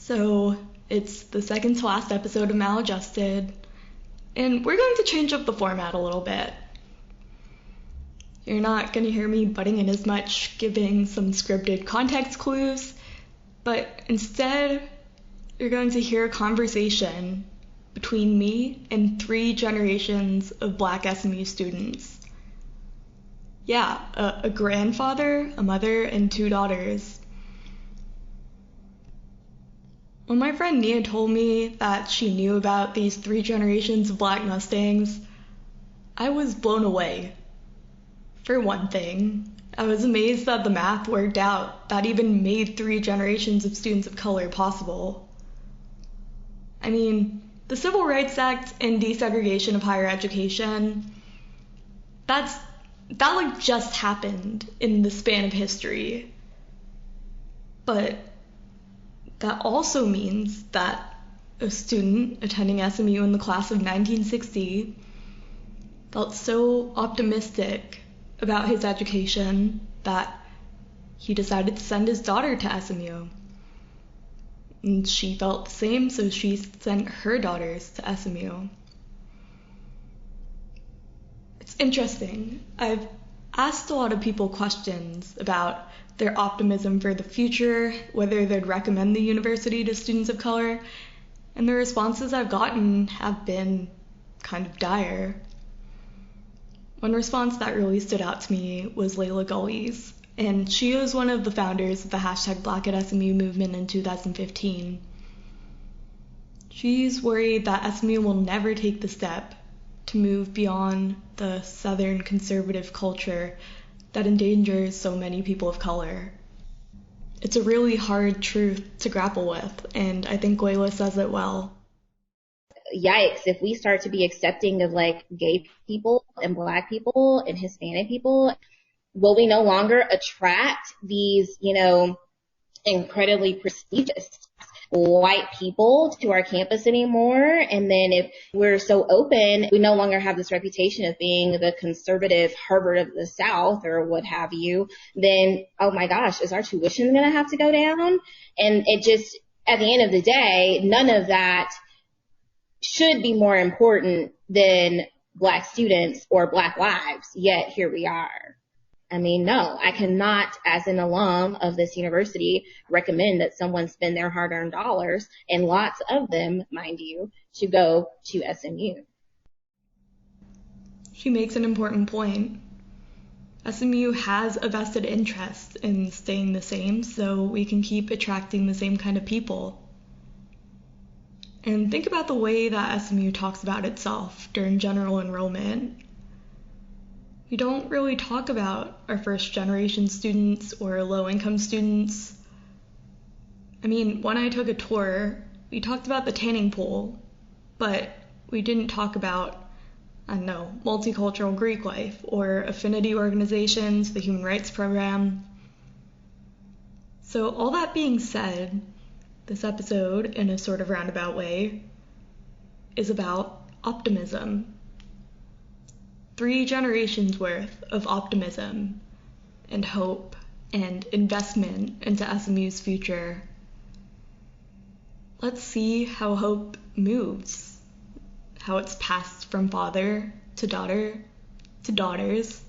So it's the second to last episode of Maladjusted, and we're going to change up the format a little bit. You're not going to hear me butting in as much, giving some scripted context clues, but instead you're going to hear a conversation between me and 3 generations of Black SMU students. Yeah, a grandfather, a mother, and 2 daughters. When my friend Nia told me that she knew about these 3 generations of Black Mustangs, I was blown away. For one thing, I was amazed that the math worked out that even made 3 generations of students of color possible. I mean, the Civil Rights Act and desegregation of higher education, that just happened in the span of history. But that also means that a student attending SMU in the class of 1960 felt so optimistic about his education that he decided to send his daughter to SMU. And she felt the same, so she sent her daughters to SMU. It's interesting. I've asked a lot of people questions about their optimism for the future, whether they'd recommend the university to students of color, and the responses I've gotten have been kind of dire. One response that really stood out to me was Layla Gully's, and she was one of the founders of the hashtag Black at SMU movement in 2015. She's worried that SMU will never take the step to move beyond the Southern conservative culture that endangers so many people of color. It's a really hard truth to grapple with, and I think Layla says it well. Yikes, if we start to be accepting of like gay people and Black people and Hispanic people, will we no longer attract these, incredibly prestigious white people to our campus anymore? And then if we're so open, we no longer have this reputation of being the conservative Harvard of the South or what have you, then, oh my gosh, is our tuition going to have to go down? And it just, at the end of the day, none of that should be more important than Black students or Black lives, yet here we are. I mean, no, I cannot, as an alum of this university, recommend that someone spend their hard-earned dollars, and lots of them, mind you, to go to SMU. She makes an important point. SMU has a vested interest in staying the same so we can keep attracting the same kind of people. And think about the way that SMU talks about itself during general enrollment. We don't really talk about our first generation students or low-income students. I mean, when I took a tour, we talked about the tanning pool, but we didn't talk about, multicultural Greek life or affinity organizations, the Human Rights Program. So all that being said, this episode, in a sort of roundabout way, is about optimism. 3 generations worth of optimism and hope and investment into SMU's future. Let's see how hope moves, how it's passed from father to daughter to daughters.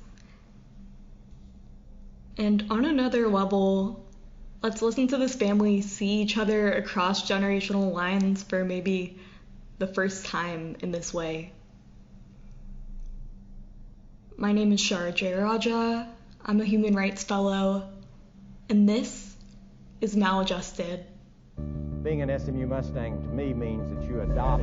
And on another level, let's listen to this family see each other across generational lines for maybe the first time in this way. My name is Shara. I'm a human rights fellow, and this is Maladjusted. Being an SMU Mustang to me means that you adopt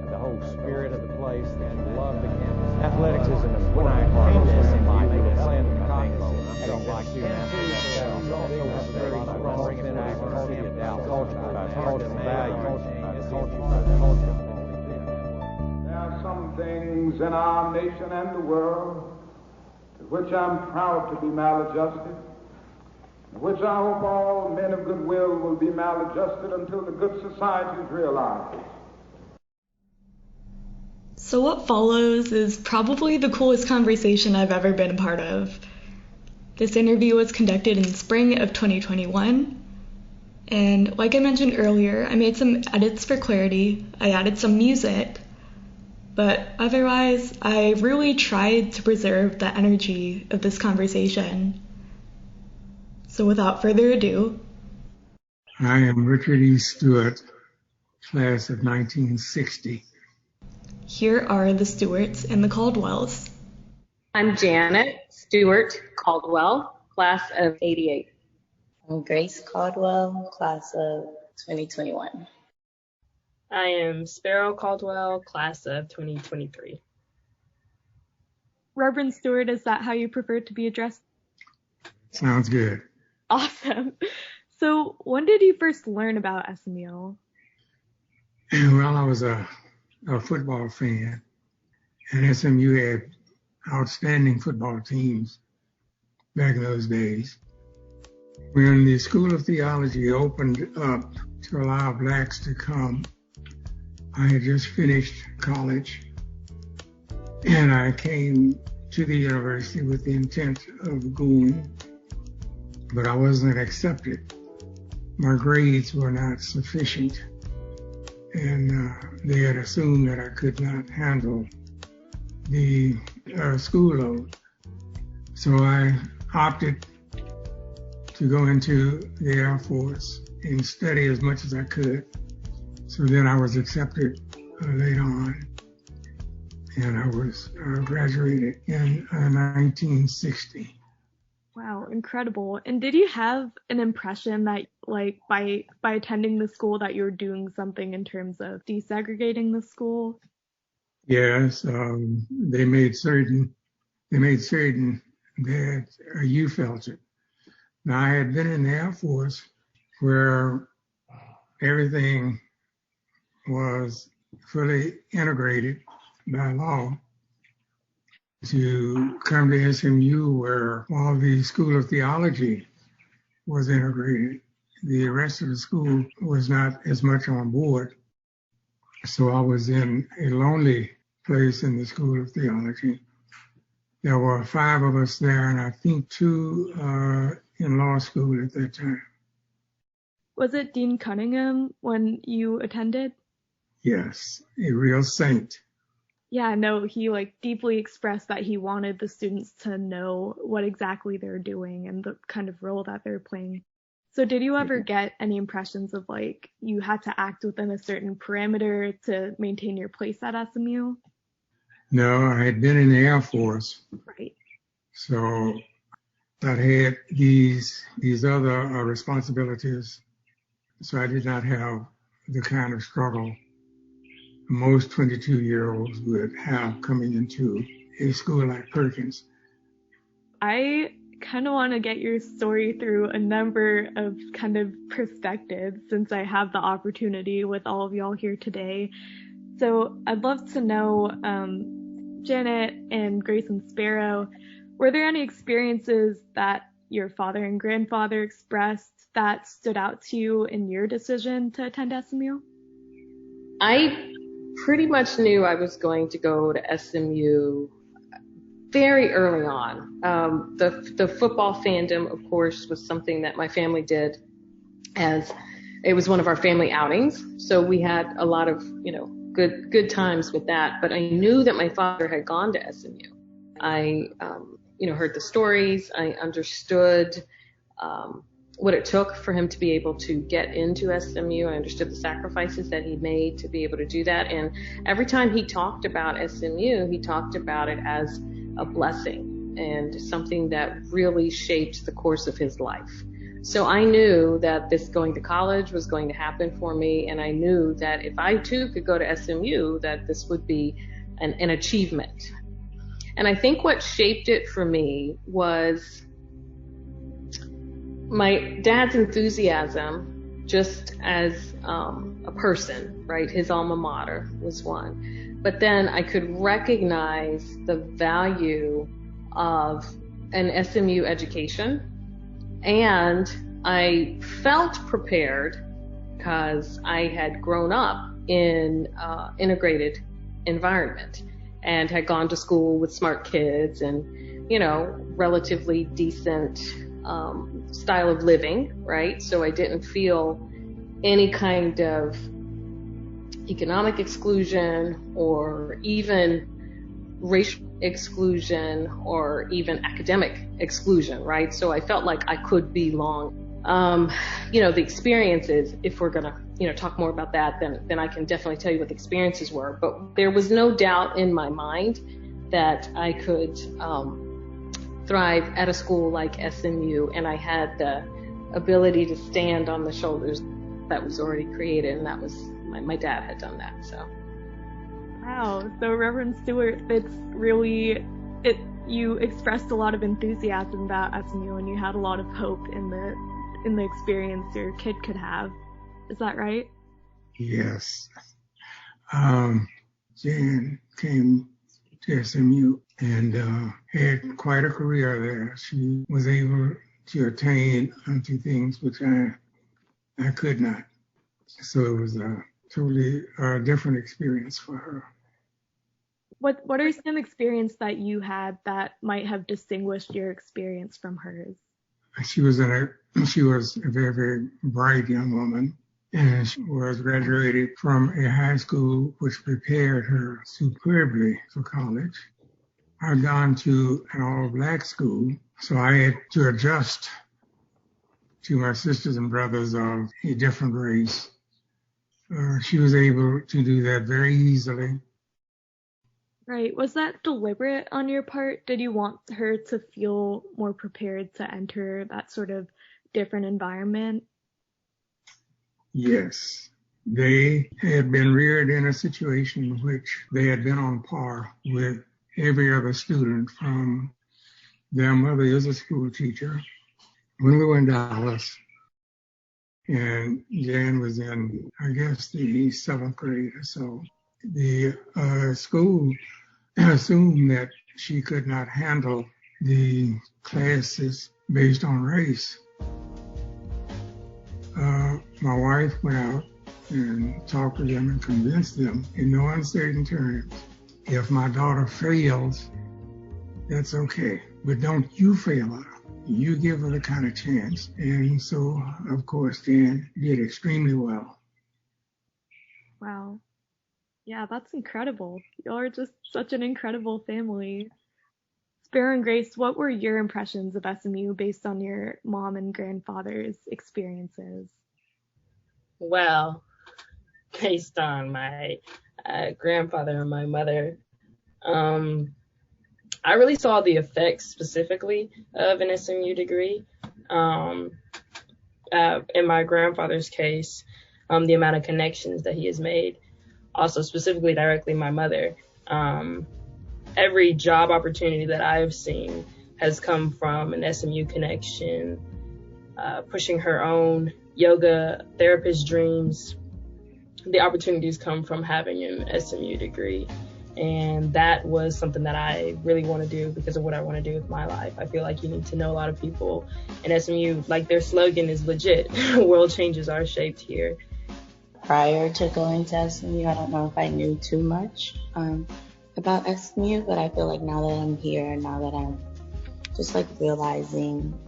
the whole spirit of the place and love the campus. Athletics is an important part of SMU. We were playing the cocktail. I don't like to There are some things in our nation and the world to which I'm proud to be maladjusted, which I hope all men of goodwill will be maladjusted until the good society is realized. So what follows is probably the coolest conversation I've ever been a part of. This interview was conducted in spring of 2021, And like I mentioned earlier, I made some edits for clarity. I added some music. But otherwise, I really tried to preserve the energy of this conversation. So without further ado, I am Richard E. Stewart, class of 1960. Here are the Stewarts and the Caldwells. I'm Janet Stewart Caldwell, class of 88. I'm Grace Caldwell, class of 2021. I am Sparrow Caldwell, class of 2023. Reverend Stewart, is that how you prefer to be addressed? Sounds good. Awesome. So when did you first learn about SMU? Well, I was a football fan, and SMU had outstanding football teams back in those days. When the School of Theology opened up to allow blacks to come, I had just finished college, and I came to the university with the intent of going, but I wasn't accepted. My grades were not sufficient, and they had assumed that I could not handle the school load. So I opted to go into the Air Force and study as much as I could. So then I was accepted later on, and I was graduated in 1960. Wow, incredible. And did you have an impression that, like, by attending the school that you were doing something in terms of desegregating the school? Yes, they made certain that you felt it. Now, I had been in the Air Force where everything was fully integrated by law. To come to SMU where all the School of Theology was integrated, the rest of the school was not as much on board. So I was in a lonely place in the School of Theology. There were 5 of us there, and I think 2 in law school at that time. Was it Dean Cunningham when you attended? Yes, a real saint. Yeah, no, he deeply expressed that he wanted the students to know what exactly they're doing and the kind of role that they're playing. So did you ever get any impressions of you had to act within a certain parameter to maintain your place at SMU? No, I had been in the Air Force. Right. So I had these other responsibilities. So I did not have the kind of struggle most 22-year-olds would have coming into a school like Perkins. I kind of want to get your story through a number of kind of perspectives since I have the opportunity with all of y'all here today. So I'd love to know, Janet and Grace and Sparrow, were there any experiences that your father and grandfather expressed that stood out to you in your decision to attend SMU? I pretty much knew I was going to go to SMU very early on. The football fandom, of course, was something that my family did, as it was one of our family outings. So we had a lot of, good times with that. But I knew that my father had gone to SMU. I, heard the stories. I understood what it took for him to be able to get into SMU. I understood the sacrifices that he made to be able to do that. And every time he talked about SMU, he talked about it as a blessing and something that really shaped the course of his life. So I knew that this going to college was going to happen for me. And I knew that if I too could go to SMU, that this would be an achievement. And I think what shaped it for me was my dad's enthusiasm just as a person, right? His alma mater was one. But then I could recognize the value of an SMU education. And I felt prepared because I had grown up in integrated environment and had gone to school with smart kids and, relatively decent style of living, right? So I didn't feel any kind of economic exclusion or even racial exclusion or even academic exclusion, right? So I felt like I could belong. The experiences, if we're gonna, talk more about that, then I can definitely tell you what the experiences were. But there was no doubt in my mind that I could thrive at a school like SMU, and I had the ability to stand on the shoulders that was already created, and that was my dad had done that. So. Wow. So Reverend Stewart, you expressed a lot of enthusiasm about SMU, and you had a lot of hope in the experience your kid could have. Is that right? Yes. Jan came to SMU and had quite a career there. She was able to attain unto things which I could not. So it was a totally different experience for her. What are some experiences that you had that might have distinguished your experience from hers? She was a very, very bright young woman, and she was graduated from a high school which prepared her superbly for college. I'd gone to an all-black school, so I had to adjust to my sisters and brothers of a different race. She was able to do that very easily. Right. Was that deliberate on your part? Did you want her to feel more prepared to enter that sort of different environment? Yes. They had been reared in a situation in which they had been on par with every other student. From their mother is a school teacher. When we were in Dallas, and Jan was in, I guess, the 7th grade or so, the school assumed that she could not handle the classes based on race. My wife went out and talked to them and convinced them in no uncertain terms, if my daughter fails, that's okay, but don't you fail her. You give her the kind of chance. And so, of course, Jan did extremely well. Wow. Yeah, that's incredible. Y'all are just such an incredible family. Sparrow and Grace, what were your impressions of SMU based on your mom and grandfather's experiences? Well, based on my grandfather and my mother, I really saw the effects specifically of an SMU degree. In my grandfather's case, the amount of connections that he has made. Also, specifically, directly my mother. Every job opportunity that I've seen has come from an SMU connection, pushing her own yoga therapist dreams. The opportunities come from having an SMU degree. And that was something that I really want to do because of what I want to do with my life. I feel like you need to know a lot of people. And SMU, like their slogan is legit. World changes are shaped here. Prior to going to SMU, I don't know if I knew too much about SMU, but I feel like now that I'm here, now that I'm just like realizing,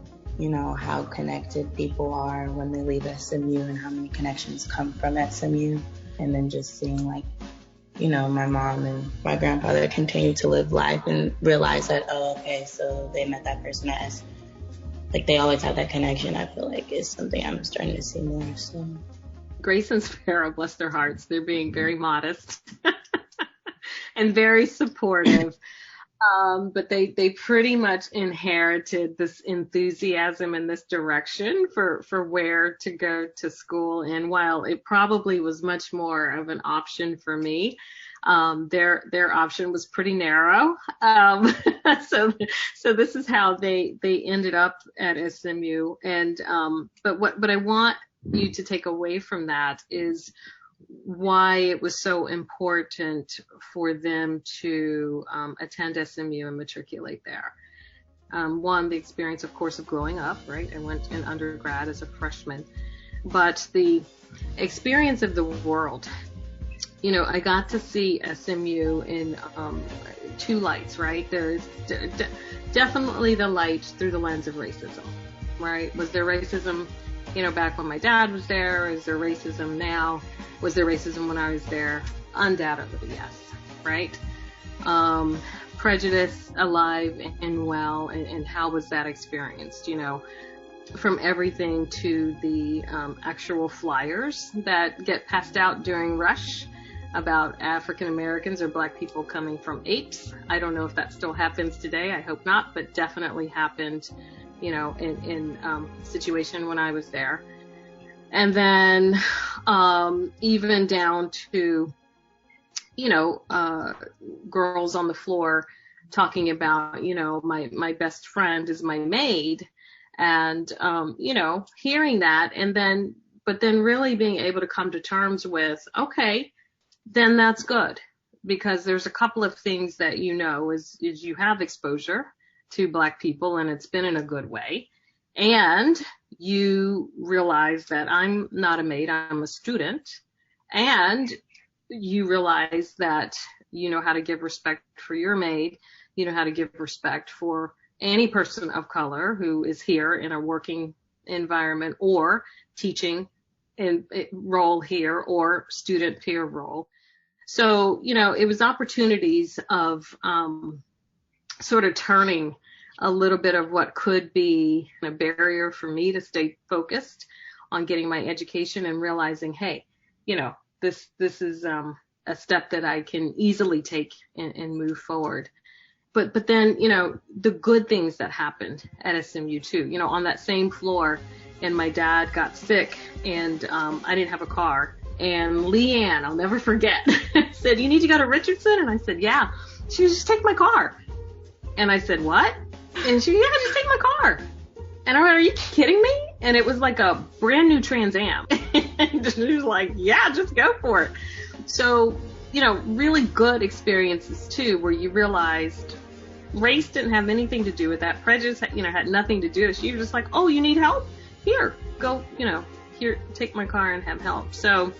how connected people are when they leave SMU and how many connections come from SMU, and then just seeing like, my mom and my grandfather continue to live life and realize that, so they met that person at SMU. Like they always have that connection, I feel like is something I'm starting to see more, so. Grace and Sparrow, bless their hearts, they're being very modest and very supportive. But they pretty much inherited this enthusiasm in this direction for where to go to school. And while it probably was much more of an option for me, their option was pretty narrow. So this is how they ended up at SMU. And but what I want you to take away from that is why it was so important for them to attend SMU and matriculate there. One, the experience, of course, of growing up, right? I went in undergrad as a freshman, but the experience of the world. I got to see SMU in two lights, right? There's definitely the light through the lens of racism. right? Was there racism, back when my dad was there? Is there racism now? Was there racism when I was there? Undoubtedly, yes, right? Prejudice alive and well, and how was that experienced? From everything to the actual flyers that get passed out during rush about African Americans or Black people coming from apes. I don't know if that still happens today. I hope not, but definitely happened, in situation when I was there. And then even down to, girls on the floor talking about, my best friend is my maid, and, hearing that, but then really being able to come to terms with, okay, then that's good, because there's a couple of things that, is you have exposure to Black people, and it's been in a good way. And you realize that I'm not a maid, I'm a student. And you realize that you know how to give respect for your maid, you know how to give respect for any person of color who is here in a working environment or teaching role here or student peer role. So, it was opportunities of sort of turning a little bit of what could be a barrier for me to stay focused on getting my education and realizing, hey, this is a step that I can easily take and move forward. But then, the good things that happened at SMU too, on that same floor, and my dad got sick, and I didn't have a car. And Leanne, I'll never forget, said, "You need to go to Richardson?" And I said, "Yeah." She was, "Just take my car." And I said, "What?" And she, "Yeah, just take my car." And I went, "Are you kidding me?" And it was like a brand new Trans Am. And she was like, "Yeah, just go for it." So, really good experiences too, where you realized race didn't have anything to do with that. Prejudice, had nothing to do with it. She was just like, "Oh, you need help? Here, go, here, take my car and have help." So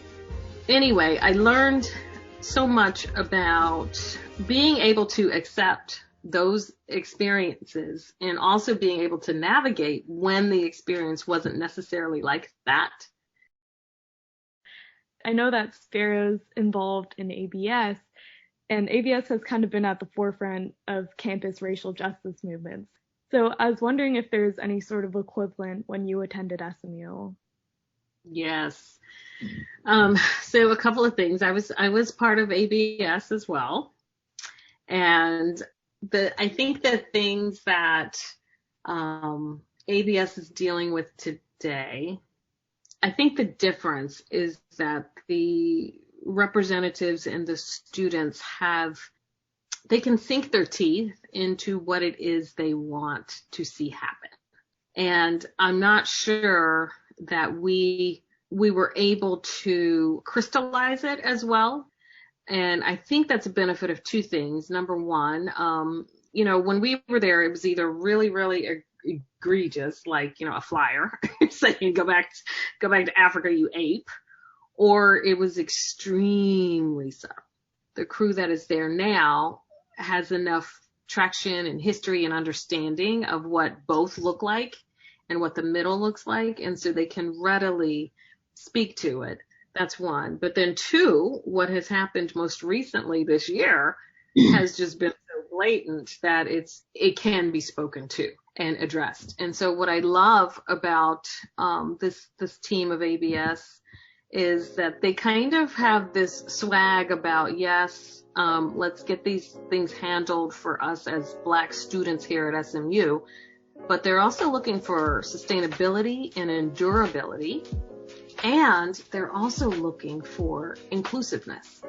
anyway, I learned so much about being able to accept those experiences and also being able to navigate when the experience wasn't necessarily like that. I know that Sparrow's involved in ABS, and ABS has kind of been at the forefront of campus racial justice movements. So I was wondering if there's any sort of equivalent when you attended SMU. Yes. So a couple of things. I was part of ABS as well. And I think the things that ABS is dealing with today, I think the difference is that the representatives and the students they can sink their teeth into what it is they want to see happen. And I'm not sure that we were able to crystallize it as well. And I think that's a benefit of two things. Number one, when we were there, it was either really, really egregious, like, a flyer saying, go back to Africa, you ape, or it was extremely subtle. The crew that is there now has enough traction and history and understanding of what both look like and what the middle looks like, and so they can readily speak to it. That's one. But then two, what has happened most recently this year has just been so blatant that it can be spoken to and addressed. And so what I love about this team of ABS is that they kind of have this swag about, yes, let's get these things handled for us as Black students here at SMU, but they're also looking for sustainability and endurability, and they're also looking for inclusiveness.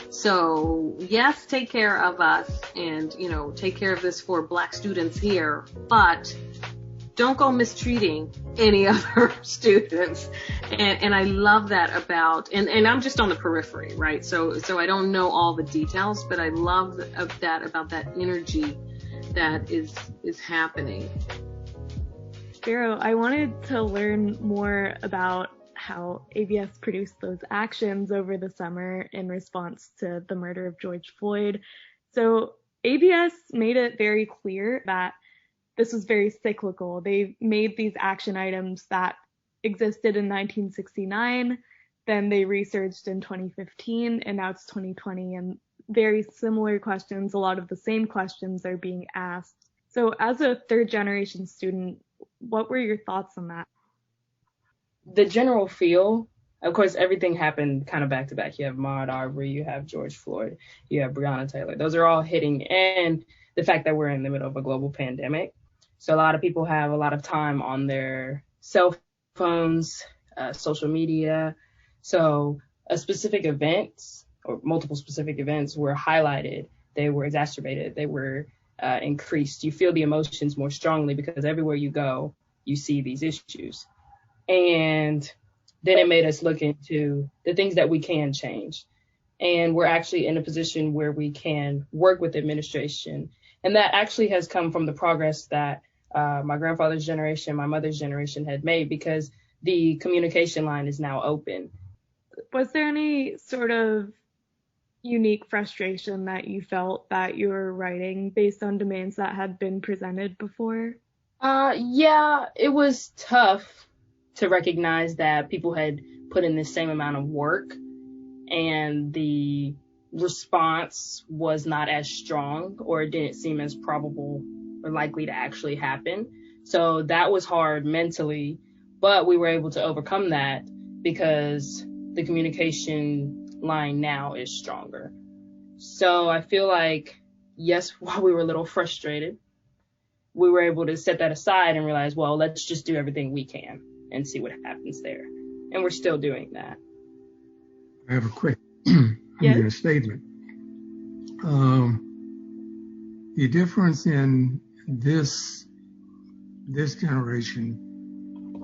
So yes, take care of us and, take care of this for Black students here, but don't go mistreating any other students. And I love that about, and I'm just on the periphery, right? So I don't know all the details, but I love that about that energy that is happening. Sparrow, I wanted to learn more about how ABS produced those actions over the summer in response to the murder of George Floyd. So ABS made it very clear that this was very cyclical. They made these action items that existed in 1969, then they resurged in 2015, and now it's 2020, and very similar questions, a lot of the same questions are being asked. So as a third generation student, what were your thoughts on that? The general feel, of course, everything happened kind of back to back. You have Ahmaud Arbery, you have George Floyd, you have Breonna Taylor. Those are all hitting, and the fact that we're in the middle of a global pandemic. So a lot of people have a lot of time on their cell phones, social media. So a specific events or multiple specific events were highlighted. They were exacerbated. They were increased. You feel the emotions more strongly because everywhere you go, you see these issues. And then it made us look into the things that we can change. And we're actually in a position where we can work with administration. And that actually has come from the progress that my grandfather's generation, my mother's generation had made, because the communication line is now open. Was there any sort of unique frustration that you felt that you were writing based on demands that had been presented before? Yeah, it was tough to recognize that people had put in the same amount of work and the response was not as strong, or it didn't seem as probable or likely to actually happen. So that was hard mentally, but we were able to overcome that because the communication line now is stronger. So I feel like, yes, while we were a little frustrated, we were able to set that aside and realize, well, let's just do everything we can and see what happens there. And we're still doing that. I have a quick statement. The difference in this generation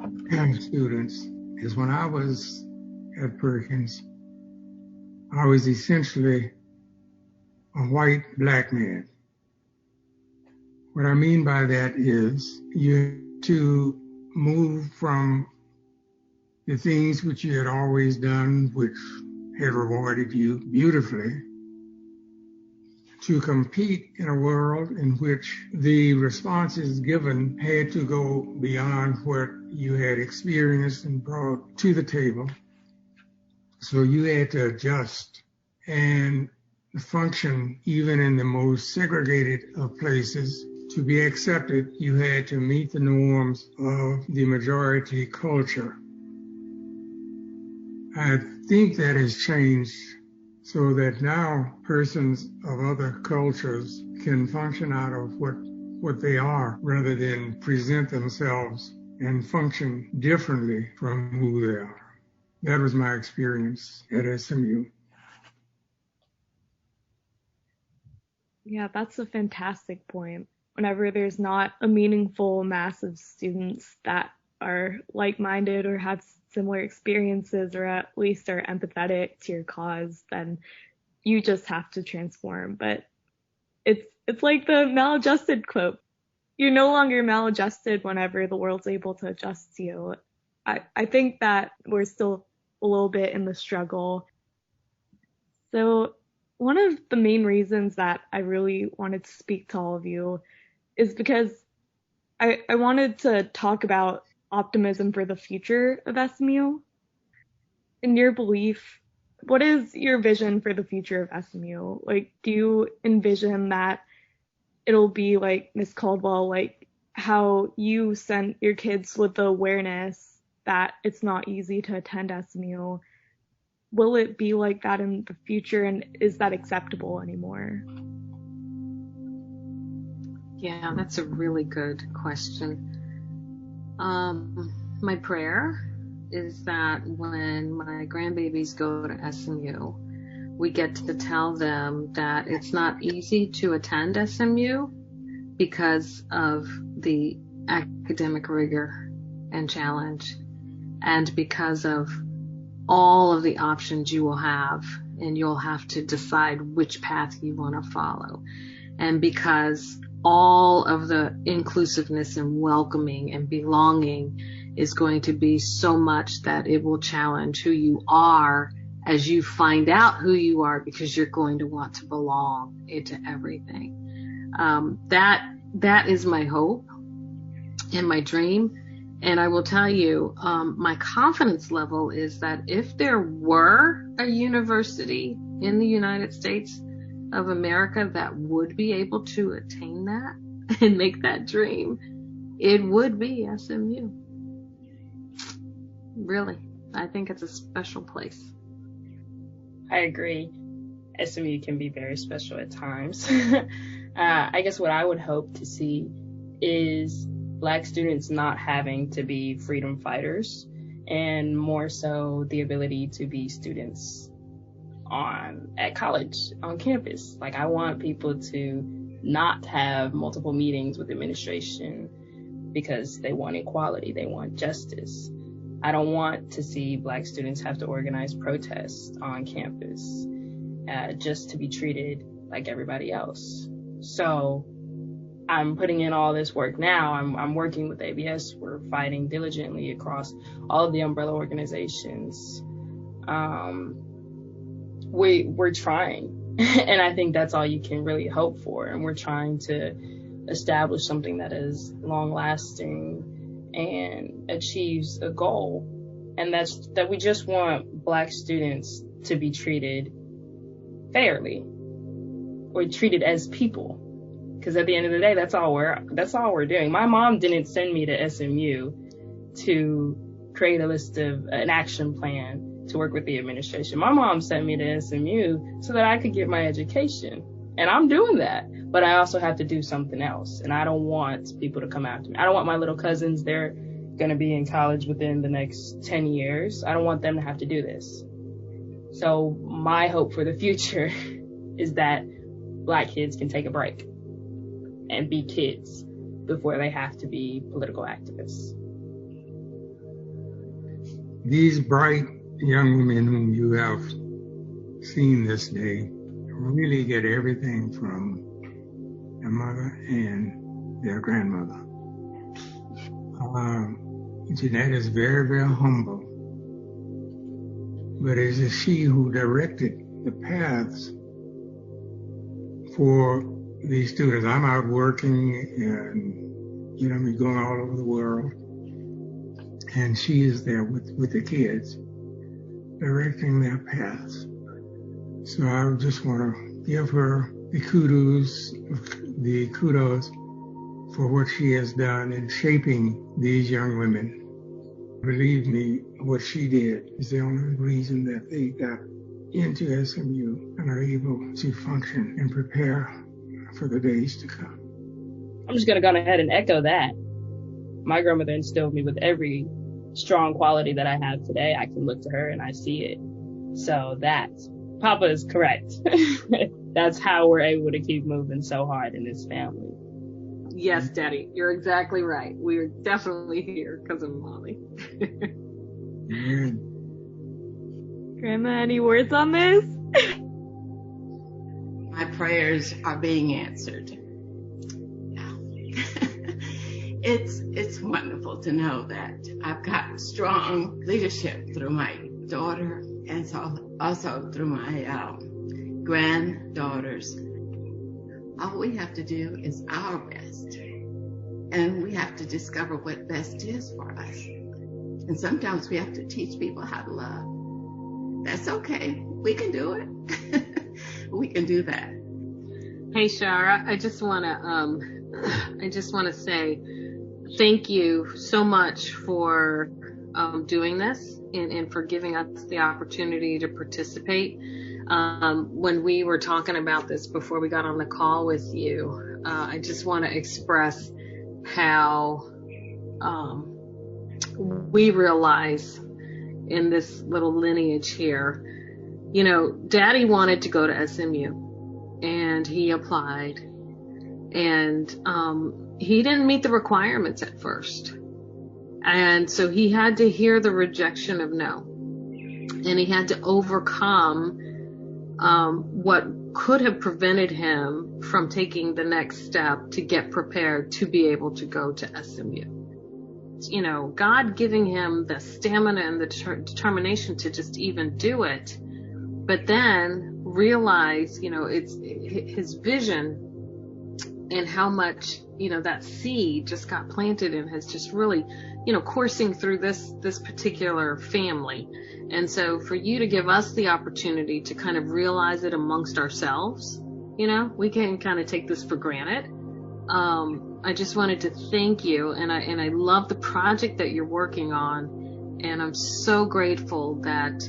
of students is when I was at Perkins, I was essentially a white black man. What I mean by that is you to move from the things which you had always done, which had rewarded you beautifully, to compete in a world in which the responses given had to go beyond what you had experienced and brought to the table. So you had to adjust and function even in the most segregated of places. To be accepted, you had to meet the norms of the majority culture. I think that has changed so that now persons of other cultures can function out of what they are rather than present themselves and function differently from who they are. That was my experience at SMU. Yeah, that's a fantastic point. Whenever there's not a meaningful mass of students that are like-minded or have similar experiences or at least are empathetic to your cause, then you just have to transform. But it's like the maladjusted quote. You're no longer maladjusted whenever the world's able to adjust to you. I think that we're still a little bit in the struggle. So one of the main reasons that I really wanted to speak to all of you is because I wanted to talk about optimism for the future of SMU. In your belief, what is your vision for the future of SMU? Like, do you envision that it'll be like Miss Caldwell, like how you sent your kids with the awareness that it's not easy to attend SMU? Will it be like that in the future, and is that acceptable anymore? Yeah, that's a really good question. My prayer is that when my grandbabies go to SMU, we get to tell them that it's not easy to attend SMU because of the academic rigor and challenge, and because of all of the options you will have, and you'll have to decide which path you want to follow. And because all of the inclusiveness and welcoming and belonging is going to be so much that it will challenge who you are as you find out who you are, because you're going to want to belong into everything. That is my hope. in my dream. And I will tell you, my confidence level is that if there were a university in the United States of America that would be able to attain that and make that dream, it would be SMU. Really, I think it's a special place. I agree. SMU can be very special at times. I guess what I would hope to see is Black students not having to be freedom fighters, and more so the ability to be students at college, on campus. Like, I want people to not have multiple meetings with administration because they want equality, they want justice. I don't want to see Black students have to organize protests on campus just to be treated like everybody else. So I'm putting in all this work now. I'm working with ABS. We're fighting diligently across all of the umbrella organizations. We're trying, and I think that's all you can really hope for. And we're trying to establish something that is long-lasting and achieves a goal, and that's that we just want Black students to be treated fairly, or treated as people. Because at the end of the day, that's all we're doing. My mom didn't send me to SMU to create a list of an action plan to work with the administration. My mom sent me to SMU so that I could get my education. And I'm doing that. But I also have to do something else. And I don't want people to come after me. I don't want my little cousins, they're going to be in college within the next 10 years. I don't want them to have to do this. So my hope for the future is that Black kids can take a break and be kids before they have to be political activists. These bright young women whom you have seen this day really get everything from their mother and their grandmother. Jeanette is very, very humble, but it is she who directed the paths for these students. I'm out working and, me going all over the world. And she is there with the kids, directing their paths. So I just want to give her the kudos for what she has done in shaping these young women. Believe me, what she did is the only reason that they got into SMU and are able to function and prepare for the days to come. I'm just going to go ahead and echo that. My grandmother instilled me with every strong quality that I have today. I can look to her and I see it. So Papa is correct. That's how we're able to keep moving so hard in this family. Yes, Daddy, you're exactly right. We're definitely here because of Mommy. Grandma, any words on this? My prayers are being answered. Yeah. It's wonderful to know that I've got strong leadership through my daughter and so also through my granddaughters. All we have to do is our best, and we have to discover what best is for us. And sometimes we have to teach people how to love. That's okay. We can do it. We can do that. Hey, Shara, I just want to say thank you so much for doing this and for giving us the opportunity to participate. When we were talking about this before we got on the call with you, I just want to express how we realize in this little lineage here, Daddy wanted to go to SMU and he applied, and he didn't meet the requirements at first. And so he had to hear the rejection of no. And he had to overcome what could have prevented him from taking the next step to get prepared to be able to go to SMU. God giving him the stamina and the determination to just even do it, but then realize, it's his vision and how much, that seed just got planted and has just really, coursing through this particular family. And so for you to give us the opportunity to kind of realize it amongst ourselves, we can kind of take this for granted. I just wanted to thank you, and I love the project that you're working on, and I'm so grateful that,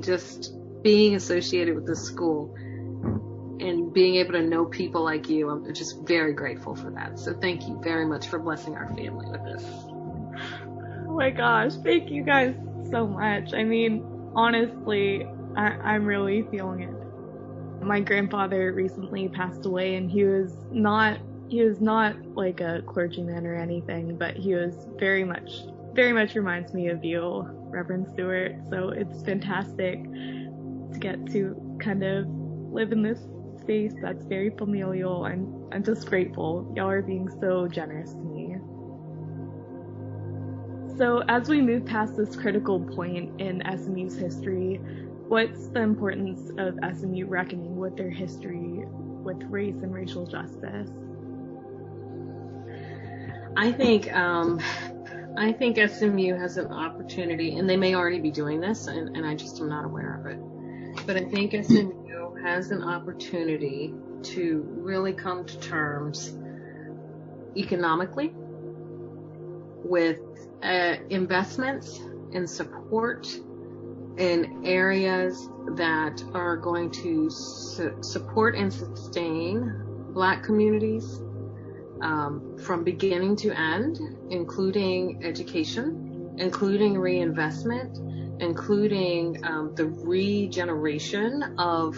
just being associated with this school and being able to know people like you, I'm just very grateful for that. So thank you very much for blessing our family with this. Oh my gosh, thank you guys so much. Honestly, I'm really feeling it. My grandfather recently passed away, and he was not like a clergyman or anything, but he was very much reminds me of you, Reverend Stewart. So it's fantastic to get to kind of live in this space that's very familial. I'm just grateful. Y'all are being so generous to me. So as we move past this critical point in SMU's history, what's the importance of SMU reckoning with their history with race and racial justice? I think SMU has an opportunity, and they may already be doing this, and I just am not aware of it. But I think SMU has an opportunity to really come to terms economically with investments and support in areas that are going to support and sustain Black communities from beginning to end, including education, including reinvestment, including the regeneration of,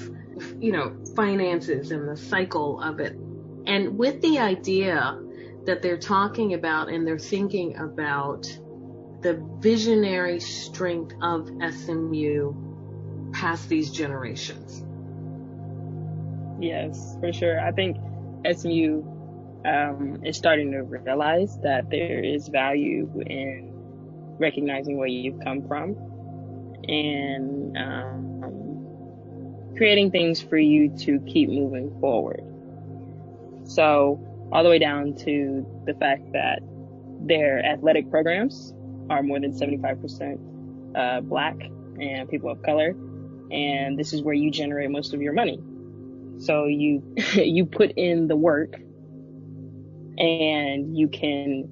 finances and the cycle of it. And with the idea that they're talking about and they're thinking about the visionary strength of SMU past these generations. Yes, for sure. I think SMU is starting to realize that there is value in recognizing where you've come from and creating things for you to keep moving forward. So all the way down to the fact that their athletic programs are more than 75% Black and people of color, and this is where you generate most of your money. So you put in the work, and you can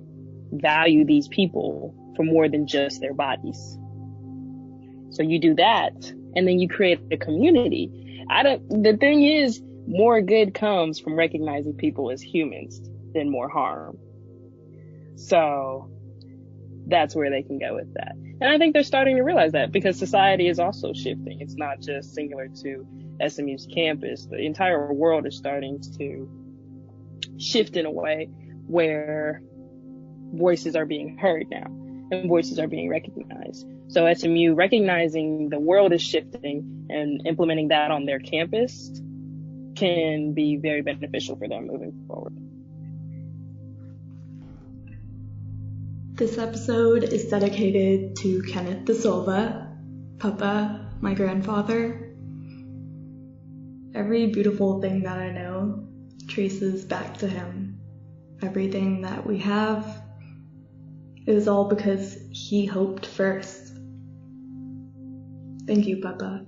value these people for more than just their bodies. So you do that, and then you create a community. The thing is, more good comes from recognizing people as humans than more harm. So that's where they can go with that. And I think they're starting to realize that, because society is also shifting. It's not just singular to SMU's campus. The entire world is starting to shift in a way where voices are being heard now and voices are being recognized. So SMU recognizing the world is shifting and implementing that on their campus can be very beneficial for them moving forward. This episode is dedicated to Kenneth Da Silva, Papa, my grandfather. Every beautiful thing that I know traces back to him. Everything that we have is all because he hoped first. Thank you, Papa.